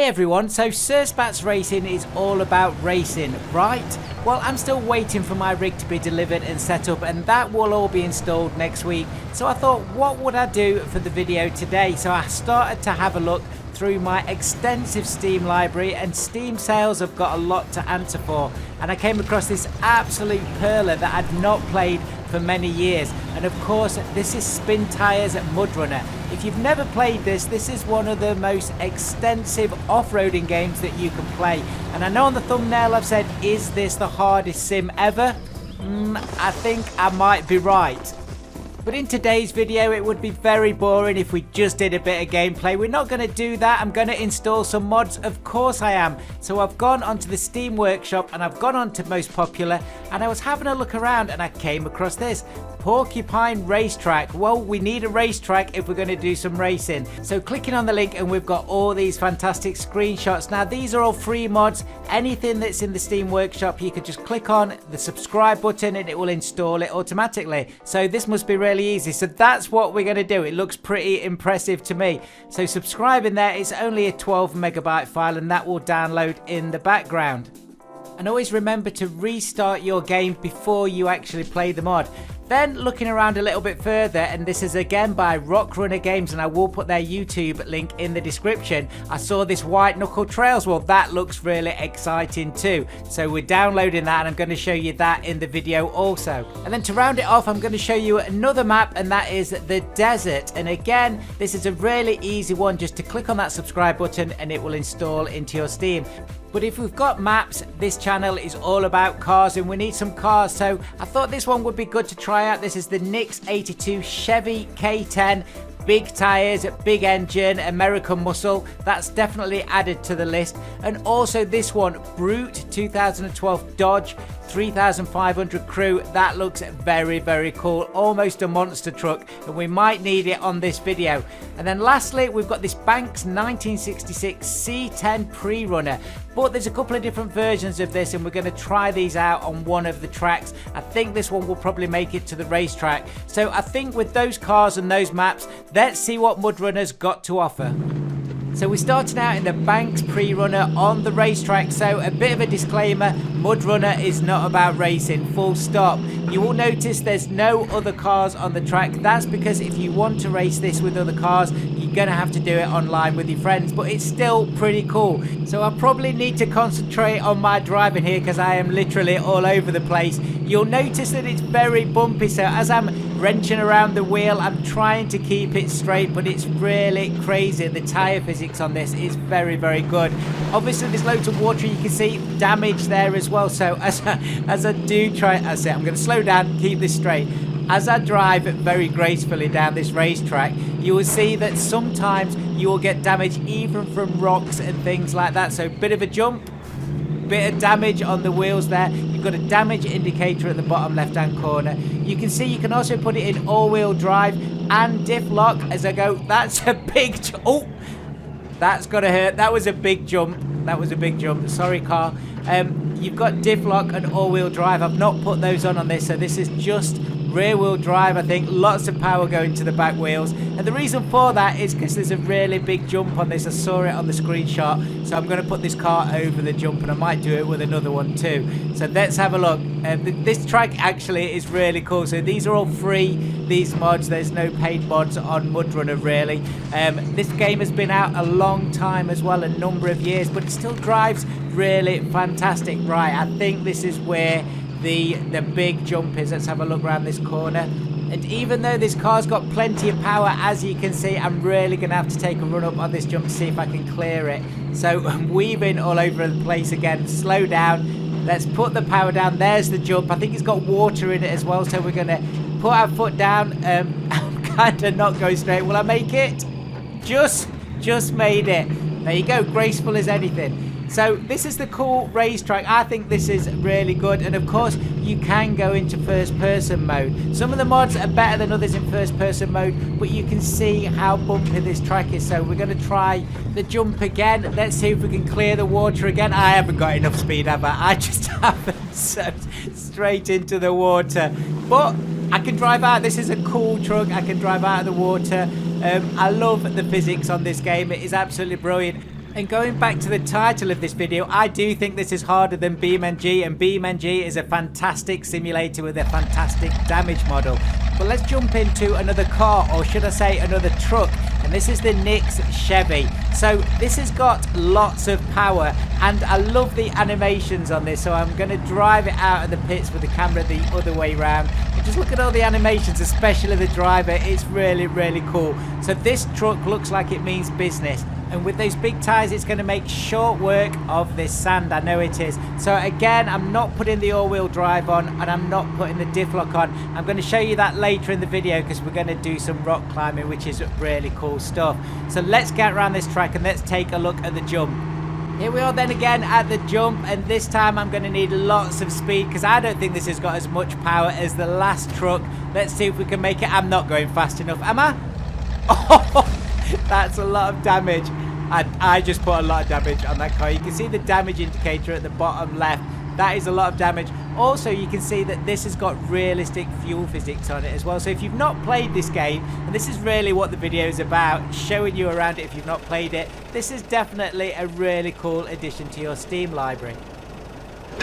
everyone, so Surspats Racing is all about racing, right? Well, I'm still waiting for my rig to be delivered and set up, and that will all be installed next week. So I thought, what would I do for the video today? So I started to have a look through my extensive Steam library, and Steam sales have got a lot to answer for, and I came across this absolute perler that I'd not played for many years, and of course this is Spin Tires Mud Runner. If you've never played this, this is one of the most extensive off-roading games that you can play, and I know on the thumbnail I've said, is this the hardest sim ever? I think I might be right. But in today's video, it would be very boring if we just did a bit of gameplay. We're not going to do that. I'm going to install some mods. Of course I am. So I've gone onto the Steam Workshop and I've gone on to Most Popular, and I was having a look around and I came across this. Porcupine Racetrack. Well, we need a racetrack if we're going to do some racing. So clicking on the link and we've got all these fantastic screenshots. Now these are all free mods. Anything that's in the Steam Workshop, you could just click on the subscribe button and it will install it automatically. So this must be really easy. So that's what we're going to do. It looks pretty impressive to me. So subscribing there, it's only a 12 megabyte file and that will download in the background. And always remember to restart your game before you actually play the mod. Then looking around a little bit further, and this is again by Rock Runner Games, and I will put their YouTube link in the description. I saw this White Knuckle Trails. Well, that looks really exciting too. So we're downloading that and I'm going to show you that in the video also. And then to round it off, I'm going to show you another map, and that is the desert. And again, this is a really easy one. Just to click on that subscribe button and it will install into your Steam. But if we've got maps, this channel is all about cars and we need some cars. So I thought this one would be good to try out. This is the Knicks 82 Chevy K10. Big tyres, big engine, American muscle. That's definitely added to the list. And also this one, Brute 2012 Dodge 3500 crew. That looks very, very cool. Almost a monster truck, and we might need it on this video. And then lastly, we've got this Banks 1966 C10 pre-runner. But there's a couple of different versions of this, and we're going to try these out on one of the tracks. I think this one will probably make it to the racetrack. So I think with those cars and those maps, let's see what Mud Runner's got to offer. So we're starting out in the Banks pre-runner on the racetrack. So a bit of a disclaimer, Mud Runner is not about racing, full stop. You will notice there's no other cars on the track. That's because if you want to race this with other cars, you're going to have to do it online with your friends, but it's still pretty cool. So I probably need to concentrate on my driving here because I am literally all over the place. You'll notice that it's very bumpy, so as I'm wrenching around the wheel, I'm trying to keep it straight, but it's really crazy. The tyre physics on this is very, very good. Obviously there's loads of water, you can see damage there as well. So as I do try, that's it, I'm going to slow down, keep this straight. As I drive very gracefully down this racetrack, you will see that sometimes you will get damage even from rocks and things like that. So bit of a jump, bit of damage on the wheels there. You've got a damage indicator at the bottom left hand corner. You can see you can also put it in all-wheel drive and diff lock as I go. That's a big oh, that's gotta hurt. That was a big jump. That was a big jump. Sorry, car. You've got diff lock and all-wheel drive. I've not put those on this, so this is just rear-wheel drive. I think lots of power going to the back wheels, and the reason for that is because there's a really big jump on this. I saw it on the screenshot, so I'm going to put this car over the jump, and I might do it with another one too. So let's have a look. This track actually is really cool. So these are all free, these mods. There's no paid mods on Mud Runner really. This game has been out a long time as well, a number of years, but it still drives really fantastic. Right, I think this is where the big jump is. Let's have a look around this corner. And even though this car's got plenty of power, as you can see, I'm really going to have to take a run up on this jump to see if I can clear it. So I'm weaving all over the place again. Slow down. Let's put the power down. There's the jump. I think it's got water in it as well, so we're going to put our foot down. I'm kind of not going straight. Will I make it? Just made it. There you go. Graceful as anything. So this is the cool racetrack. I think this is really good, and of course you can go into first person mode. Some of the mods are better than others in first person mode, but you can see how bumpy this track is. So we're going to try the jump again. Let's see if we can clear the water again. I haven't got enough speed, have I? I just haven't. So straight into the water, but I can drive out. This is a cool truck. I can drive out of the water. I love the physics on this game. It is absolutely brilliant. And going back to the title of this video, I do think this is harder than BenQ, and BenQ is a fantastic simulator with a fantastic damage model. But let's jump into another car, or should I say another truck, and this is the Knicks Chevy. So this has got lots of power, and I love the animations on this, so I'm going to drive it out of the pits with the camera the other way around. And just look at all the animations, especially the driver. It's really, really cool. So this truck looks like it means business. And with those big tyres, it's going to make short work of this sand. I know it is. So again, I'm not putting the all-wheel drive on, and I'm not putting the diff lock on. I'm going to show you that later in the video because we're going to do some rock climbing, which is really cool stuff. So let's get around this track and let's take a look at the jump. Here we are then again at the jump, and this time I'm going to need lots of speed because I don't think this has got as much power as the last truck. Let's see if we can make it. I'm not going fast enough, am I? Oh! That's a lot of damage, and I just put a lot of damage on that car. You can see the damage indicator at the bottom left. That is a lot of damage. Also, you can see that this has got realistic fuel physics on it as well. So if you've not played this game, and this is really what the video is about, showing you around it if you've not played it, this is definitely a really cool addition to your Steam library.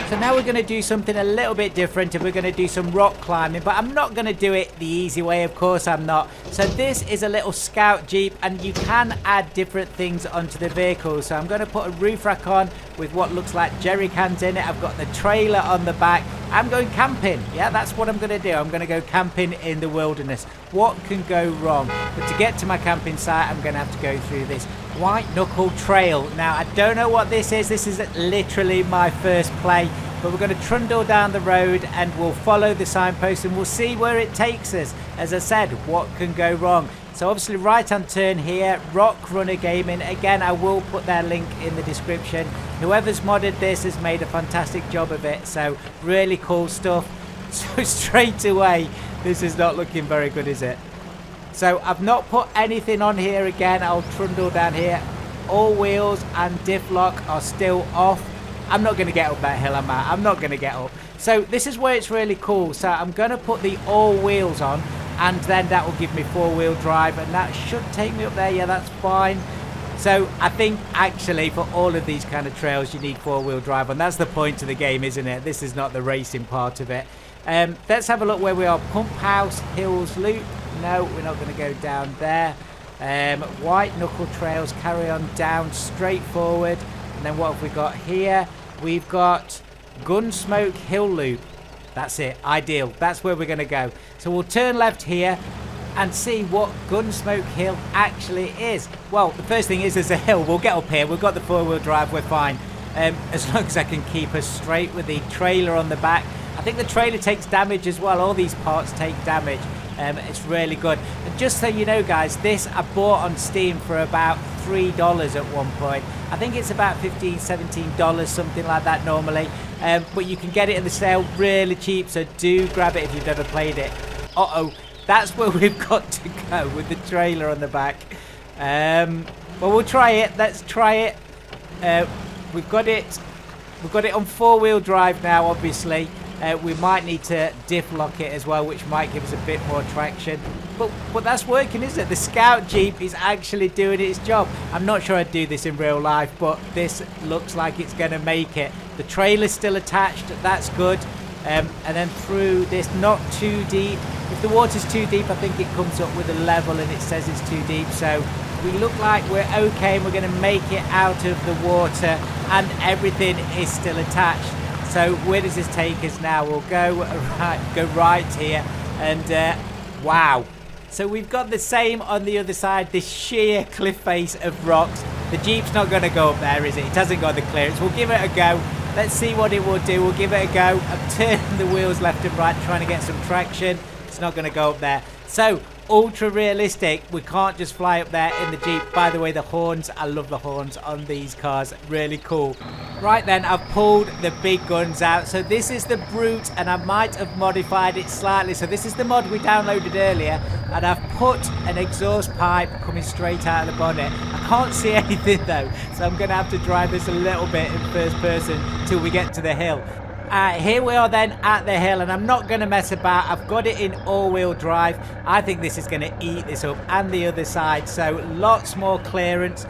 So now we're going to do something a little bit different, and we're going to do some rock climbing, but I'm not going to do it the easy way, of course I'm not. So this is a little Scout Jeep, and you can add different things onto the vehicle. So I'm going to put a roof rack on with what looks like jerry cans in it. I've got the trailer on the back. I'm going camping. Yeah, that's what I'm going to do. I'm going to go camping in the wilderness. What can go wrong? But to get to my camping site, I'm going to have to go through this white knuckle trail. Now, I don't know what this is. This is literally my first play, but we're going to trundle down the road and we'll follow the signpost and we'll see where it takes us. As I said, what can go wrong? So obviously right hand turn here, Rock Runner Gaming. Again, I will put their link in the description. Whoever's modded this has made a fantastic job of it. So really cool stuff. So straight away, this is not looking very good, is it? So I've not put anything on here again. I'll trundle down here. All wheels and diff lock are still off. I'm not going to get up that hill, am I? I'm not going to get up. So this is where it's really cool. So I'm going to put the all wheels on, and then that will give me four-wheel drive, and that should take me up there. Yeah, that's fine. So I think actually for all of these kind of trails you need four-wheel drive, and that's the point of the game, isn't it? This is not the racing part of it. Let's have a look where we are. Pump House Hills Loop. No, we're not going to go down there. White Knuckle Trails, carry on down straight forward. And then what have we got here? We've got Gunsmoke Hill Loop. That's it, ideal. That's where we're going to go. So we'll turn left here and see what Gunsmoke Hill actually is. Well, the first thing is there's a hill. We'll get up here. We've got the four-wheel drive. We're fine. As long as I can keep us straight with the trailer on the back. I think the trailer takes damage as well. All these parts take damage. It's really good. And just so you know, guys, this I bought on Steam for about $3 at one point. I think it's about $15, $17, something like that normally. But you can get it in the sale really cheap, so do grab it if you've never played it. Uh-oh, that's where we've got to go with the trailer on the back. Well, we'll try it. Let's try it. We've got it on four-wheel drive now, obviously. We might need to diff lock it as well, which might give us a bit more traction. But that's working, isn't it? The Scout Jeep is actually doing its job. I'm not sure I'd do this in real life, but this looks like it's going to make it. The trailer's still attached. That's good. And then through this, not too deep. If the water's too deep, I think it comes up with a level and it says it's too deep. So we look like we're okay, and we're going to make it out of the water, and everything is still attached. So where does this take us now? We'll go right here, and wow. So we've got the same on the other side, this sheer cliff face of rocks. The Jeep's not going to go up there, is it? It hasn't got the clearance. We'll give it a go. Let's see what it will do. We'll give it a go. I'm turning the wheels left and right, trying to get some traction. It's not going to go up there. So ultra realistic. We can't just fly up there in the Jeep. By the way, the horns, I love the horns on these cars. Really cool. Right then, I've pulled the big guns out. So this is the Brute, and I might have modified it slightly. So this is the mod we downloaded earlier, and I've put an exhaust pipe coming straight out of the bonnet. I can't see anything though, so I'm going to have to drive this a little bit in first person till we get to the hill. Here we are then at the hill, and I'm not going to mess about. I've got it in all-wheel drive. I think this is going to eat this up, and the other side, so lots more clearance.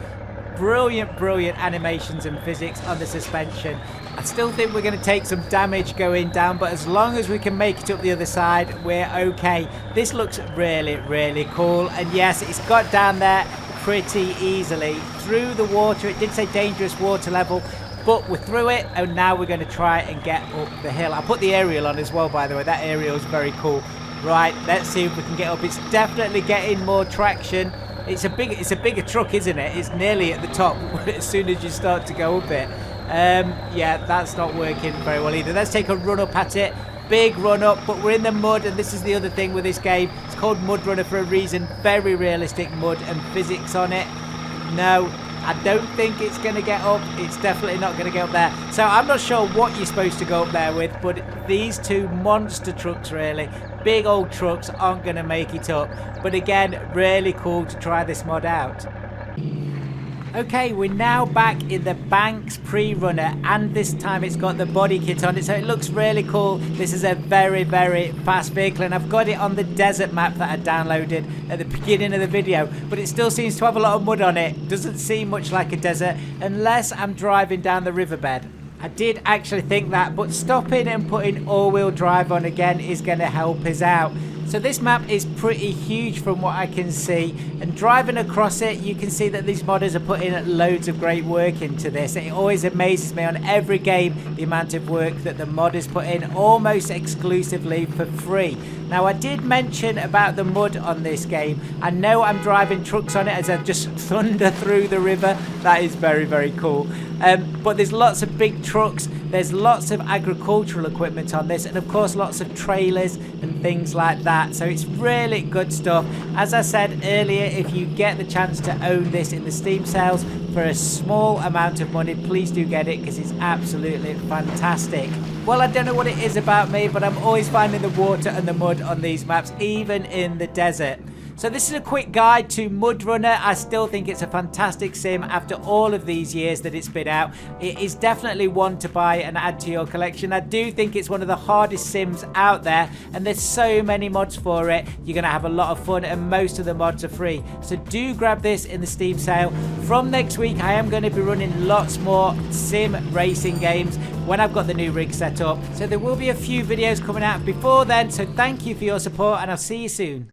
brilliant animations and physics on the suspension. I still think we're going to take some damage going down, but as long as we can make it up the other side, we're okay. This looks really cool, and yes, it's got down there pretty easily through the water. It did say dangerous water level, but we're through it, and now we're going to try and get up the hill. I put the aerial on as well, by the way. That aerial is very cool. Right, let's see if we can get up. It's definitely getting more traction. It's a bigger truck, isn't it? It's nearly at the top as soon as you start to go up it. Yeah, that's not working very well either. Let's take a run up at it. Big run up, but we're in the mud, and this is the other thing with this game. It's called Mud Runner for a reason. Very realistic mud and physics on it. No, I don't think it's going to get up. It's definitely not going to get up there. So I'm not sure what you're supposed to go up there with, but these two monster trucks, really, big old trucks, aren't going to make it up. But again, really cool to try this mod out. Okay, we're now back in the Banks pre-runner, and this time it's got the body kit on it, so it looks really cool. This is a very fast vehicle, and I've got it on the desert map that I downloaded at the beginning of the video, but it still seems to have a lot of mud on it. Doesn't seem much like a desert unless I'm driving down the riverbed. I did actually think that, but stopping and putting all-wheel drive on again is going to help us out. So this map is pretty huge from what I can see, and driving across it, you can see that these modders are putting loads of great work into this. It always amazes me on every game the amount of work that the modders put in, almost exclusively for free. Now, I did mention about the mud on this game. I know I'm driving trucks on it as I just thunder through the river. That is very cool. But there's lots of big trucks, there's lots of agricultural equipment on this, and of course lots of trailers and things like that. So it's really good stuff. As I said earlier, if you get the chance to own this in the Steam sales for a small amount of money, please do get it, because it's absolutely fantastic. Well, I don't know what it is about me, but I'm always finding the water and the mud on these maps, even in the desert. So this is a quick guide to Mud Runner. I still think it's a fantastic sim after all of these years that it's been out. It is definitely one to buy and add to your collection. I do think it's one of the hardest sims out there, and there's so many mods for it. You're going to have a lot of fun, and most of the mods are free. So do grab this in the Steam sale. From next week, I am going to be running lots more sim racing games when I've got the new rig set up. So there will be a few videos coming out before then. So thank you for your support, and I'll see you soon.